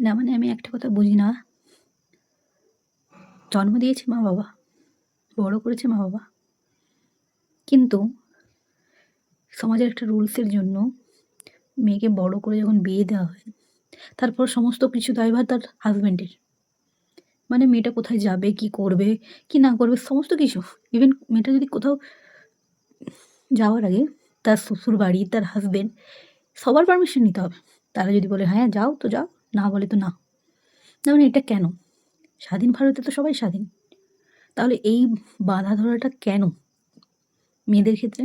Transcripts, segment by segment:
না মানে আমি একটা কথা বুঝি না, জন্ম দিয়েছে মা বাবা, বড় করেছে মা বাবা, কিন্তু সমাজের একটা রুলসের জন্য মেয়েকে বড় করে যখন বিয়ে দেওয়া হয়, তারপর সমস্ত কিছু দায়ভার তার হাজব্যান্ডের। মানে মেয়েটা কোথায় যাবে, কি করবে, কি না করবে সমস্ত কিছু। ইভেন মেয়েটা যদি কোথাও যাওয়ার আগে তার শ্বশুরবাড়ি, তার হাসব্যান্ড সবার পারমিশন নিতে হবে। তারা যদি বলে হ্যাঁ যাও তো যাও, না বলে তো না। না মানে এটা কেন? স্বাধীন ভারতে তো সবাই স্বাধীন। তাহলে এই বাঁধা ধরাটা কেন মেয়েদের ক্ষেত্রে?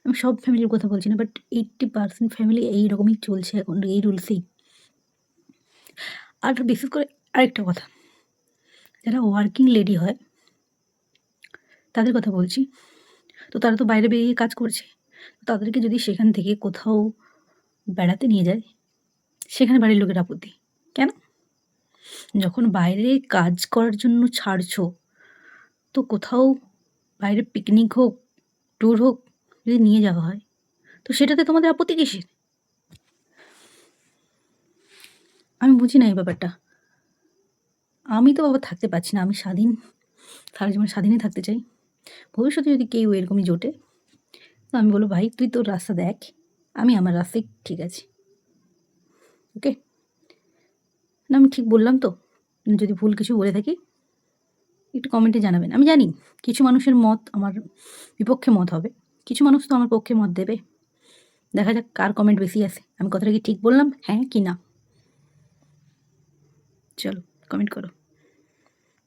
আমি সব ফ্যামিলির কথা বলছি না, বাট 80% ফ্যামিলি এইরকমই চলছে এখন, এই রুলসেই। আর বিশেষ করে আরেকটা কথা, যারা ওয়ার্কিং লেডি হয় তাদের কথা বলছি। তো তারা তো বাইরে বেরিয়ে কাজ করছে। তাদেরকে যদি সেখান থেকে কোথাও বেড়াতে নিয়ে যায়, সেখানে বাড়ির লোকের আপত্তি। কেন? যখন বাইরে কাজ করার জন্য ছাড়ছো, তো কোথাও বাইরে পিকনিক হোক, ট্যুর হোক, যদি নিয়ে যাওয়া হয়, তো সেটাতে তোমাদের আপত্তি কিসের? আমি বুঝি না এই ব্যাপারটা। আমি তো বাবা থাকতে পারছি না। আমি স্বাধীন, সারা জীবন স্বাধীনই থাকতে চাই। ভবিষ্যতে যদি কেউ এরকমই জোটে, তো আমি বলবো ভাই তুই তোর রাস্তা দেখ, আমি আমার রাস্তায় ঠিক আছি। ওকে? না আমি ঠিক বললাম তো? যদি ভুল কিছু বলে থাকি একটু কমেন্টে জানাবেন। আমি জানি কিছু মানুষের মত আমার বিপক্ষে মত হবে, কিছু মানুষ তো আমার পক্ষে মত দেবে। দেখা যাক কার কমেন্ট বেশি আসে। আমি কথাটা কি ঠিক বললাম, হ্যাঁ কি না? চলো কমেন্ট করো।